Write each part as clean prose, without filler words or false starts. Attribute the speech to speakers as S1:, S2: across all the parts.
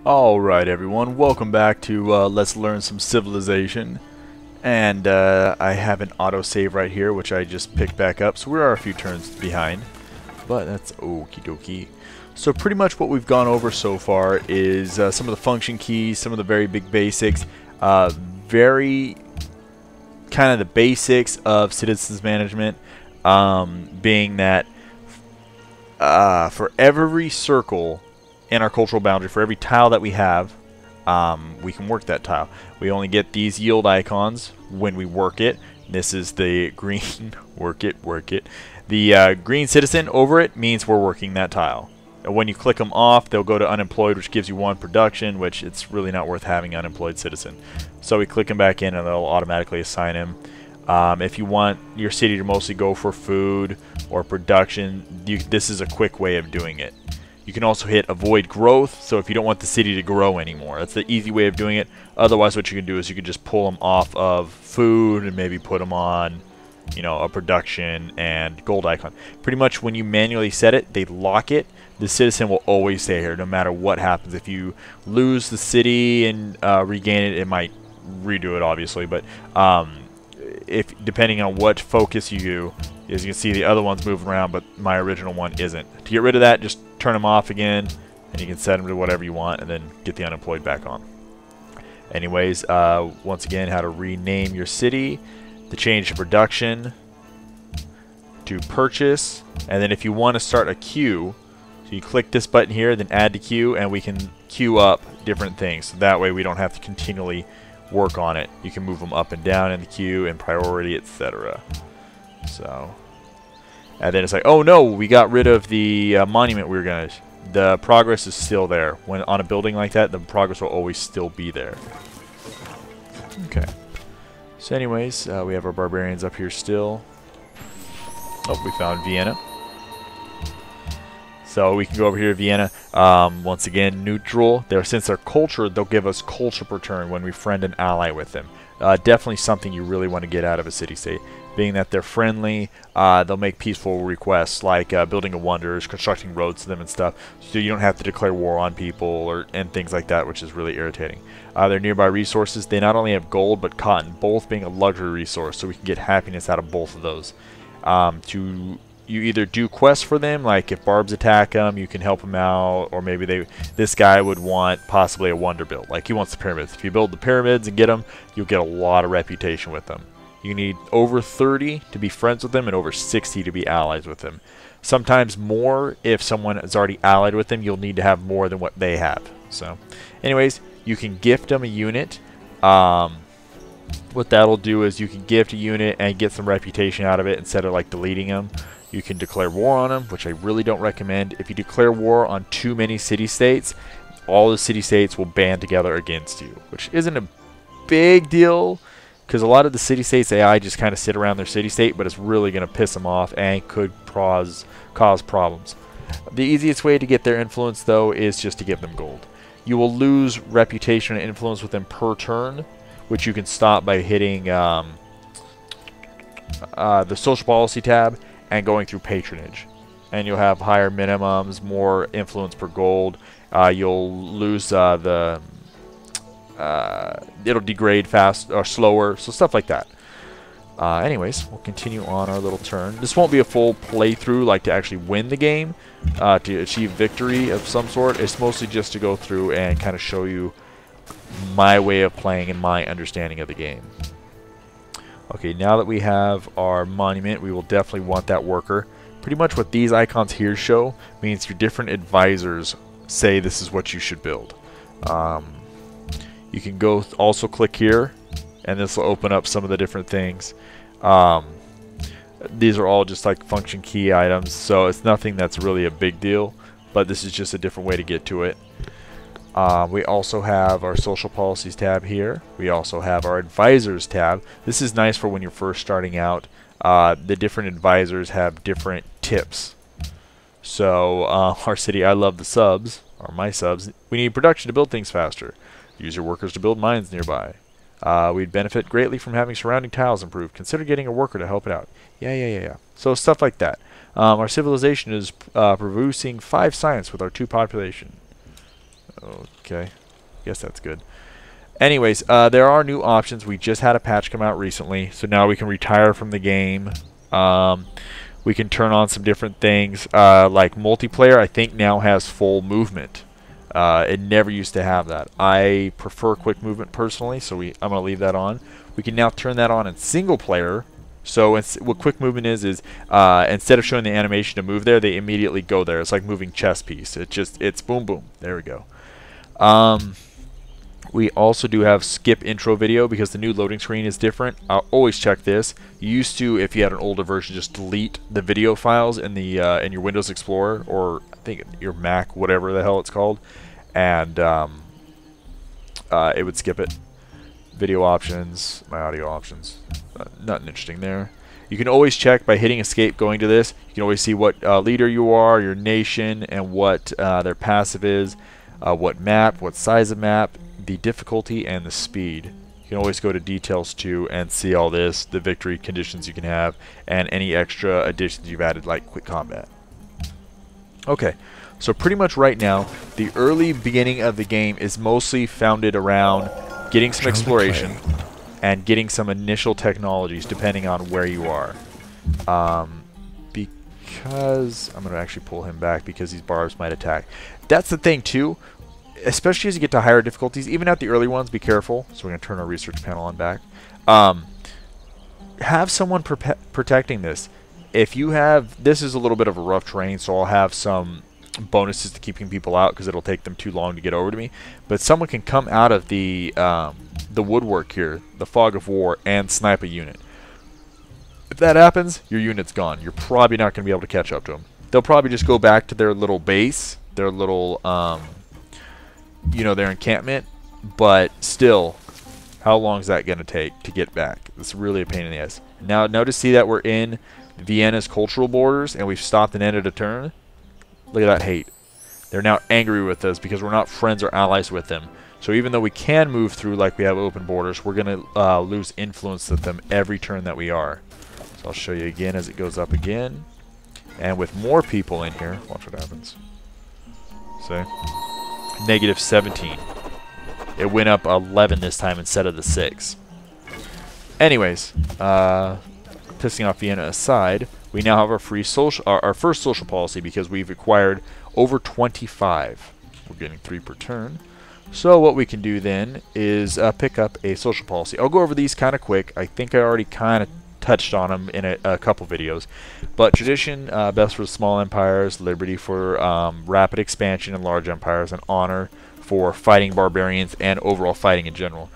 S1: Alright everyone, welcome back to Let's Learn Some Civilization. And I have an autosave right here, which I just picked back up, so we are a few turns behind. But that's okie dokie. So pretty much what we've gone over so far is some of the function keys, some of the very big basics, very kind of the basics of citizens management, being that for every circle in our cultural boundary, for every tile that we have, we can work that tile. We only get these yield icons when we work it. This is the green work it. The green citizen over it means we're working that tile. And when you click them off, they'll go to unemployed, which gives you 1 production, which it's really not worth having unemployed citizen. So we click him back in and they'll automatically assign him. If you want your city to mostly go for food or production, this is a quick way of doing it. You can also hit avoid growth, so if you don't want the city to grow anymore, that's the easy way of doing it. Otherwise, what you can do is you can just pull them off of food and maybe put them on, you know, a production and gold icon. Pretty much when you manually set it, they lock it. The citizen will always stay here no matter what happens. If you lose the city and regain it, it might redo it obviously, but if depending on what focus you do, as you can see the other one's moving around, but my original one isn't. To get rid of that, just turn them off again, and you can set them to whatever you want, and then get the unemployed back on. Anyways, once again, how to rename your city, to change to production, to purchase, and then if you want to start a queue, so you click this button here, then add to queue, and we can queue up different things. So that way we don't have to continually work on it. You can move them up and down in the queue, and priority, etc. So, and then it's like, oh no, we got rid of the monument we were gonna. The progress is still there. When on a building like that, the progress will always still be there. Okay. So anyways, we have our barbarians up here still. Oh, we found Vienna. So we can go over here to Vienna. Once again, neutral. Since they're culture, they'll give us culture per turn when we friend an ally with them. Definitely something you really want to get out of a city-state. Being that they're friendly, they'll make peaceful requests like building a wonders, constructing roads to them and stuff. So you don't have to declare war on people and things like that, which is really irritating. Their nearby resources, they not only have gold but cotton, both being a luxury resource, so we can get happiness out of both of those. You either do quests for them, like if barbs attack them, you can help them out, or maybe this guy would want possibly a wonder build, like he wants the pyramids. If you build the pyramids and get them, you'll get a lot of reputation with them. You need over 30 to be friends with them and over 60 to be allies with them. Sometimes more if someone is already allied with them, you'll need to have more than what they have. So anyways, you can gift them a unit. What that'll do is you can gift a unit and get some reputation out of it instead of like deleting them. You can declare war on them, which I really don't recommend. If you declare war on too many city-states, all the city-states will band together against you, which isn't a big deal because a lot of the city-states AI just kind of sit around their city-state, but it's really going to piss them off and could cause problems. The easiest way to get their influence, though, is just to give them gold. You will lose reputation and influence with them per turn, which you can stop by hitting the social policy tab and going through patronage, and you'll have higher minimums, more influence per gold. You'll lose it'll degrade fast or slower, so stuff like that. Anyways, we'll continue on our little turn. This won't be a full playthrough, like to actually win the game, to achieve victory of some sort. It's mostly just to go through and kind of show you my way of playing and my understanding of the game. Okay, now that we have our monument, we will definitely want that worker. Pretty much what these icons here show means your different advisors say this is what you should build. You can go also click here, and this will open up some of the different things. These are all just like function key items, so it's nothing that's really a big deal, but this is just a different way to get to it. We also have our social policies tab here. We also have our advisors tab. This is nice for when you're first starting out. The different advisors have different tips. So our city, I love the subs, or my subs. We need production to build things faster. Use your workers to build mines nearby. We'd benefit greatly from having surrounding tiles improved. Consider getting a worker to help it out. Yeah. So stuff like that. Our civilization is producing 5 science with our 2 population. Okay. Guess that's good. Anyways, there are new options. We just had a patch come out recently, so now we can retire from the game. We can turn on some different things, like multiplayer. I think now has full movement. It never used to have that. I prefer quick movement personally, so I'm going to leave that on. We can now turn that on in single player. So what quick movement is instead of showing the animation to move there, they immediately go there. It's like moving chess piece. It's boom boom. There we go. We also do have skip intro video because the new loading screen is different. I'll always check this. You used to, if you had an older version, just delete the video files in the in your Windows Explorer, or I think your Mac, whatever the hell it's called, and it would skip it. Video options, my audio options, nothing interesting there. You can always check by hitting escape, going to this. You can always see what leader you are, your nation, and what their passive is, what map, what size of map, the difficulty, and the speed. You can always go to details too and see all this, the victory conditions you can have, and any extra additions you've added like quick combat. Okay, so pretty much right now, the early beginning of the game is mostly founded around getting some exploration and getting some initial technologies depending on where you are. Because I'm going to actually pull him back because these barbs might attack. That's the thing too. Especially as you get to higher difficulties, even at the early ones, be careful. So we're going to turn our research panel on back. Have someone protecting this. If you have, this is a little bit of a rough terrain, so I'll have some bonuses to keeping people out because it'll take them too long to get over to me. But someone can come out of the woodwork here, the fog of war, and snipe a unit. If that happens, your unit's gone. You're probably not going to be able to catch up to them. They'll probably just go back to their little base, their little you know, their encampment, but still, how long is that going to take to get back? It's really a pain in the ass. Now, notice, see that we're in Vienna's cultural borders, and we've stopped and ended a turn. Look at that hate. They're now angry with us because we're not friends or allies with them. So even though we can move through like we have open borders, we're going to lose influence with them every turn that we are. So I'll show you again as it goes up again. And with more people in here, watch what happens. See? -17. It went up 11 this time instead of the 6. Anyways, pissing off Vienna aside, we now have our our first social policy because we've acquired over 25. We're getting 3 per turn. So what we can do then is pick up a social policy. I'll go over these kind of quick. I think I already kind of touched on them in a couple videos. But tradition, best for small empires, liberty for rapid expansion in large empires, and honor for fighting barbarians and overall fighting in general.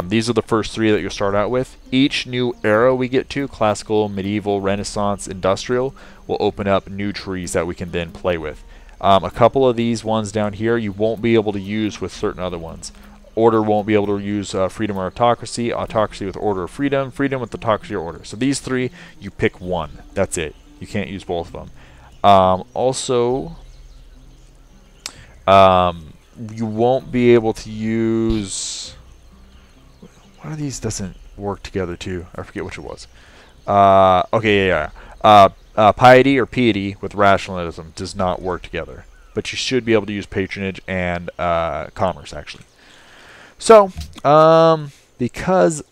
S1: These are the first 3 that you'll start out with. Each new era we get to, classical, medieval, renaissance, industrial, will open up new trees that we can then play with. A couple of these ones down here you won't be able to use with certain other ones. Order won't be able to use freedom or autocracy, autocracy with order or freedom, freedom with autocracy or order. So these 3, you pick one. That's it. You can't use both of them. Also, you won't be able to use... One of these doesn't work together too. I forget which it was. Okay, yeah. Piety or piety with rationalism does not work together. But you should be able to use patronage and commerce, actually. So, because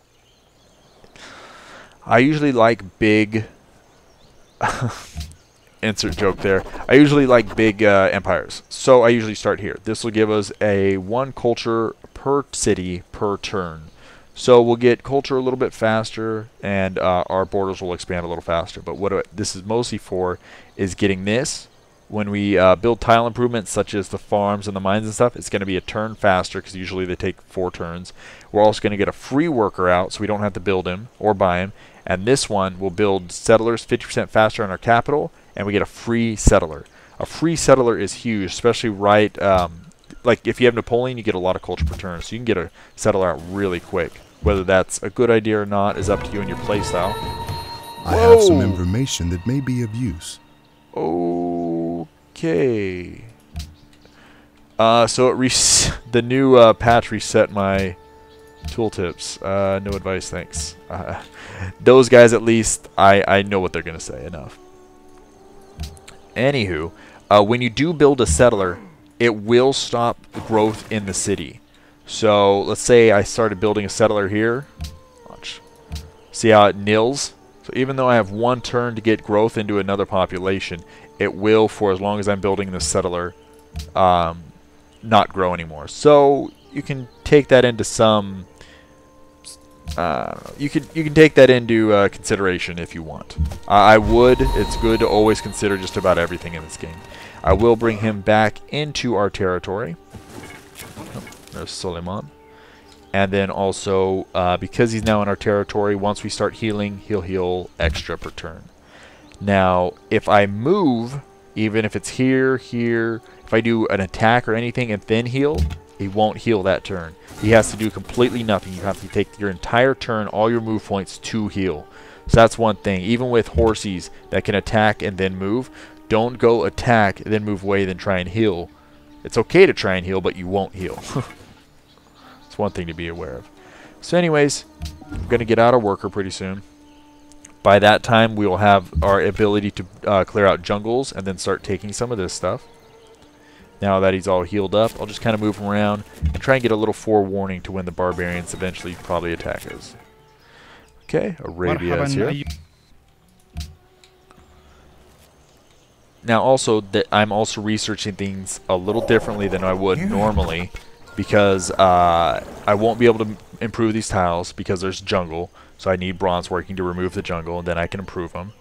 S1: I usually like big... insert joke there. I usually like big empires. So I usually start here. This will give us a 1 culture per city per turn. So we'll get culture a little bit faster, and our borders will expand a little faster. But what this is mostly for is getting this. When we build tile improvements such as the farms and the mines and stuff, it's going to be a turn faster because usually they take 4 turns. We're also going to get a free worker out so we don't have to build him or buy him. And this one will build settlers 50% faster on our capital, and we get a free settler. A free settler is huge, especially right, like if you have Napoleon, you get a lot of culture per turn, so you can get a settler out really quick. Whether that's a good idea or not is up to you and your playstyle.
S2: I have some information that may be of use.
S1: Okay. So the new patch reset my tooltips. No advice, thanks. Those guys, at least, I know what they're going to say. Enough. Anywho, when you do build a settler, it will stop growth in the city. So let's say I started building a settler here. Watch. See how it nils? So even though I have 1 turn to get growth into another population, it will, for as long as I'm building this settler, not grow anymore. So you can take that into some... you can take that into consideration if you want. I would. It's good to always consider just about everything in this game. I will bring him back into our territory. Oh, there's Suleiman. And then also, because he's now in our territory, once we start healing, he'll heal extra per turn. Now, if I move, even if it's here, if I do an attack or anything and then heal, he won't heal that turn. He has to do completely nothing. You have to take your entire turn, all your move points to heal. So that's one thing. Even with horsies that can attack and then move, don't go attack, then move away, then try and heal. It's okay to try and heal, but you won't heal. It's one thing to be aware of. So anyways, I'm going to get out a worker pretty soon. By that time, we will have our ability to clear out jungles and then start taking some of this stuff. Now that he's all healed up, I'll just kind of move him around and try and get a little forewarning to when the barbarians eventually probably attack us. Okay, Arabia is here. Now also, I'm also researching things a little differently than I would normally, because I won't be able to improve these tiles because there's jungle, so I need bronze working to remove the jungle, and then I can improve them.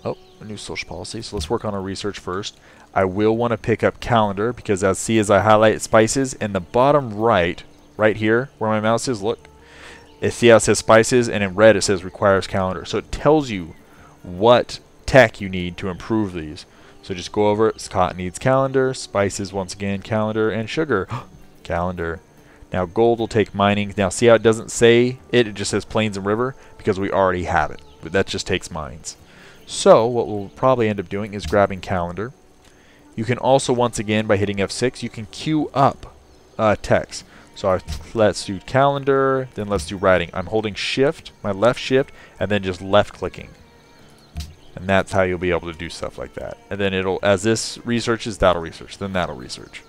S1: Oh, a new social policy. So let's work on our research first. I will want to pick up calendar because as I highlight spices in the bottom right here where my mouse is, look. See how it says spices, and in red it says requires calendar. So it tells you what tech you need to improve these. So just go over it. Cotton needs calendar, spices once again calendar, and sugar calendar. Now gold will take mining. Now see how it doesn't say it just says plains and river because we already have it. But that just takes mines. So what we'll probably end up doing is grabbing calendar. You can also, once again, by hitting F6, you can queue up text. So let's do calendar, then let's do writing. I'm holding shift, my left shift, and then just left clicking. And that's how you'll be able to do stuff like that. And then it'll, as this researches, that'll research, then that'll research.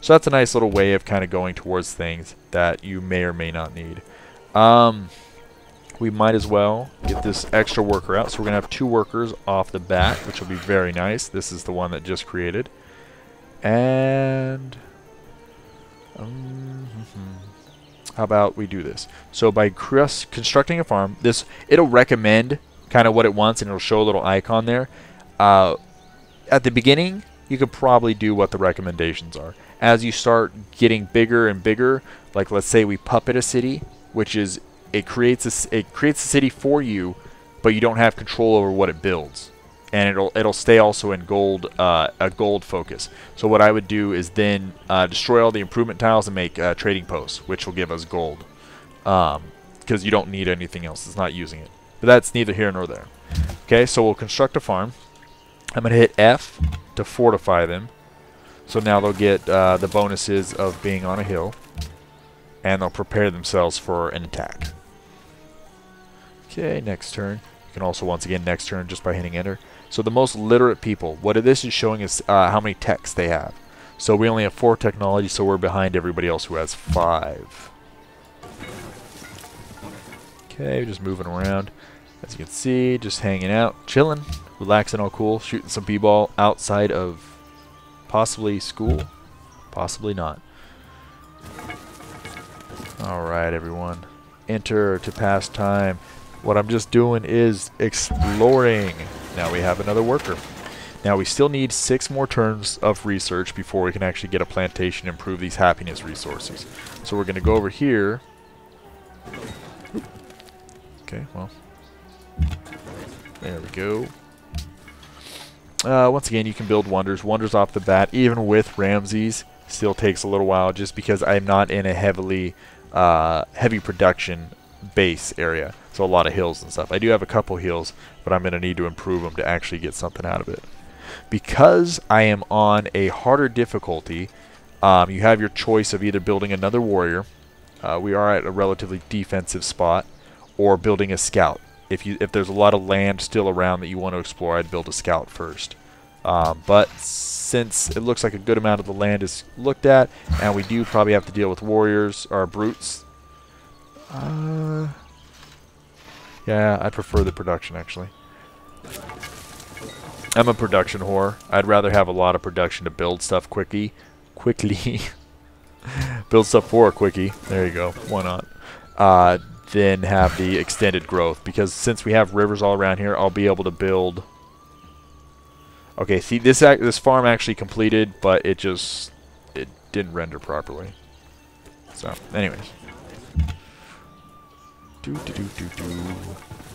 S1: So that's a nice little way of kind of going towards things that you may or may not need. We might as well get this extra worker out. So we're going to have 2 workers off the bat, which will be very nice. This is the one that just created. And how about we do this? So by constructing a farm, it'll recommend kind of what it wants, and it'll show a little icon there. At the beginning, you could probably do what the recommendations are. As you start getting bigger and bigger, like let's say we puppet a city, which is it creates a city for you, but you don't have control over what it builds, and it'll stay also in gold, a gold focus. So what I would do is then destroy all the improvement tiles and make trading posts, which will give us gold, because you don't need anything else. It's not using it. But that's neither here nor there. Okay, so we'll construct a farm. I'm gonna hit F to fortify them. So now they'll get the bonuses of being on a hill, and they'll prepare themselves for an attack. Okay, next turn. You can also, once again, next turn just by hitting enter. So the most literate people, what this is showing is how many techs they have. So we only have 4 technology, so we're behind everybody else who has 5. Okay, just moving around. As you can see, just hanging out, chilling, relaxing, all cool, shooting some b-ball outside of possibly school, possibly not. Alright, everyone. Enter to pass time. What I'm just doing is exploring. Now we have another worker. Now we still need 6 more turns of research before we can actually get a plantation and improve these happiness resources. So we're going to go over here. Okay, well. There we go. Once again, you can build wonders. Wonders off the bat, even with Ramses, still takes a little while just because I'm not in a heavy production base area. So a lot of hills and stuff. I do have a couple hills, but I'm going to need to improve them to actually get something out of it. Because I am on a harder difficulty, you have your choice of either building another warrior. We are at a relatively defensive spot, or building a scout. If there's a lot of land still around that you want to explore, I'd build a scout first. But since it looks like a good amount of the land is looked at, and we do probably have to deal with warriors or brutes. Yeah, I prefer the production, actually. I'm a production whore. I'd rather have a lot of production to build stuff quickly. Build stuff for a quickie. There you go. Why not? Then have the extended growth. Because since we have rivers all around here, I'll be able to build... Okay, see, this farm actually completed, but it didn't render properly. So, anyways.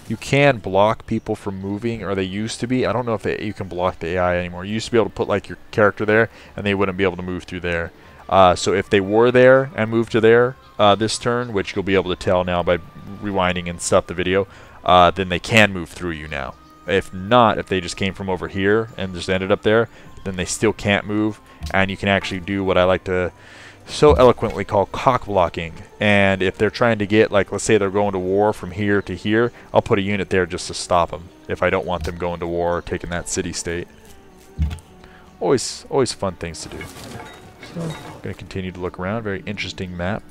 S1: You can block people from moving, or they used to be. I don't know if you can block the AI anymore. You used to be able to put like your character there, and they wouldn't be able to move through there. So if they were there and moved to there this turn, which you'll be able to tell now by rewinding and stuff the video, then they can move through you now. If not, if they just came from over here and just ended up there, then they still can't move, and you can actually do what I like to so eloquently call cock blocking. And if they're trying to get, like, let's say they're going to war from here to here, I'll put a unit there just to stop them if I don't want them going to war or taking that city-state. Always fun things to do. So, I'm going to continue to look around. Very interesting map.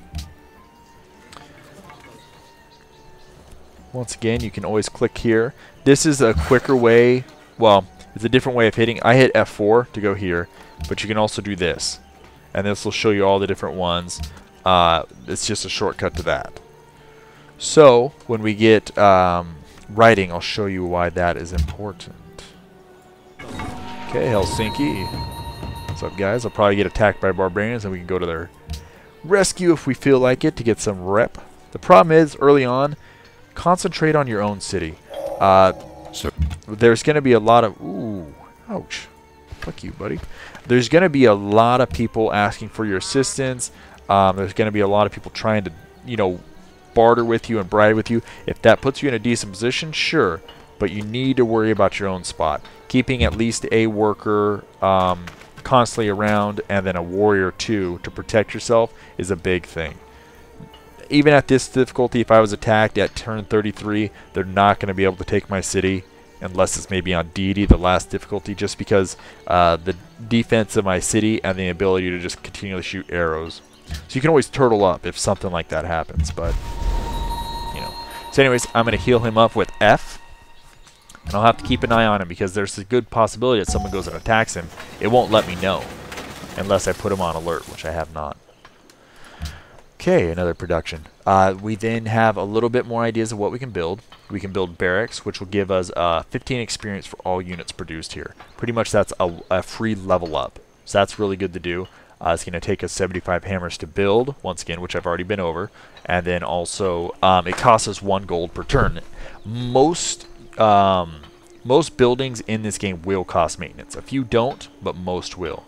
S1: Once again, you can always click here. This is a quicker way, well, it's a different way of hitting. I hit F4 to go here, but you can also do this. And this will show you all the different ones. It's just a shortcut to that. So, when we get writing, I'll show you why that is important. Okay, Helsinki. What's up, guys? I'll probably get attacked by barbarians, and we can go to their rescue if we feel like it to get some rep. The problem is, early on, concentrate on your own city. There's going to be a lot of... Ooh, ouch. Fuck you, buddy. There's going to be a lot of people asking for your assistance. There's going to be a lot of people trying to, you know, barter with you and bribe with you. If that puts you in a decent position, sure. But you need to worry about your own spot. Keeping at least a worker constantly around, and then a warrior too, to protect yourself is a big thing. Even at this difficulty, if I was attacked at turn 33, they're not going to be able to take my city unless it's maybe on deity, the last difficulty, just because the defense of my city and the ability to just continually shoot arrows. So you can always turtle up if something like that happens, but, you know. So anyways, I'm going to heal him up with F, and I'll have to keep an eye on him because there's a good possibility that someone goes and attacks him. It won't let me know unless I put him on alert, which I have not. Okay, another production. We then have a little bit more ideas of what we can build. We can build barracks, which will give us 15 experience for all units produced here. Pretty much that's a free level up. So that's really good to do. It's going to take us 75 hammers to build, once again, which I've already been over. And then also, it costs us 1 gold per turn. Most buildings in this game will cost maintenance. A few don't, but most will.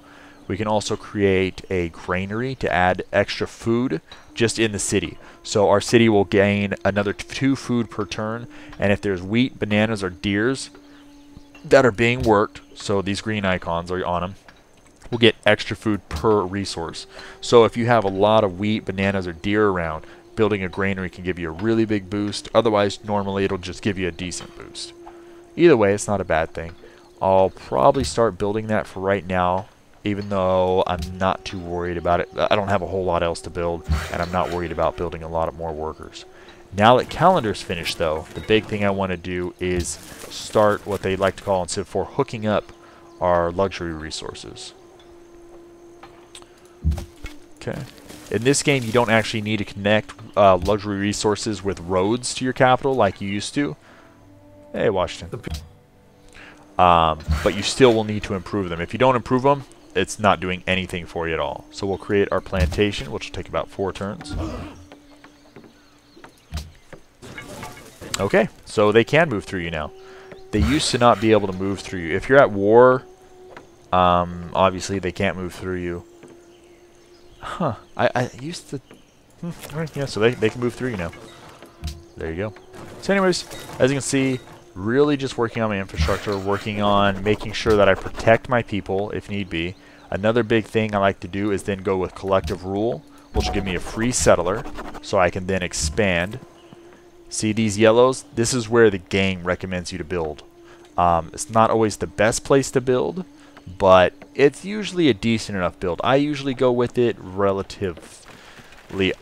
S1: We can also create a granary to add extra food just in the city. So our city will gain another 2 food per turn. And if there's wheat, bananas, or deers that are being worked, so these green icons are on them, we'll get extra food per resource. So if you have a lot of wheat, bananas, or deer around, building a granary can give you a really big boost. Otherwise, normally it'll just give you a decent boost. Either way, it's not a bad thing. I'll probably start building that for right now, even though I'm not too worried about it. I don't have a whole lot else to build, and I'm not worried about building a lot of more workers. Now that calendar's finished, though, the big thing I want to do is start what they like to call in Civ 4 hooking up our luxury resources. Okay. In this game, you don't actually need to connect luxury resources with roads to your capital like you used to. Hey, Washington. But you still will need to improve them. If you don't improve them, it's not doing anything for you at all. So we'll create our plantation, which will take about 4 turns. Okay, so they can move through you now. They used to not be able to move through you. If you're at war, obviously they can't move through you. Huh, I used to... Alright, yeah, so they can move through you now. There you go. So anyways, as you can see, really just working on my infrastructure, working on making sure that I protect my people if need be. Another big thing I like to do is then go with collective rule, which will give me a free settler, so I can then expand. See these yellows? This is where the gang recommends you to build. It's not always the best place to build, but it's usually a decent enough build. I usually go with it relatively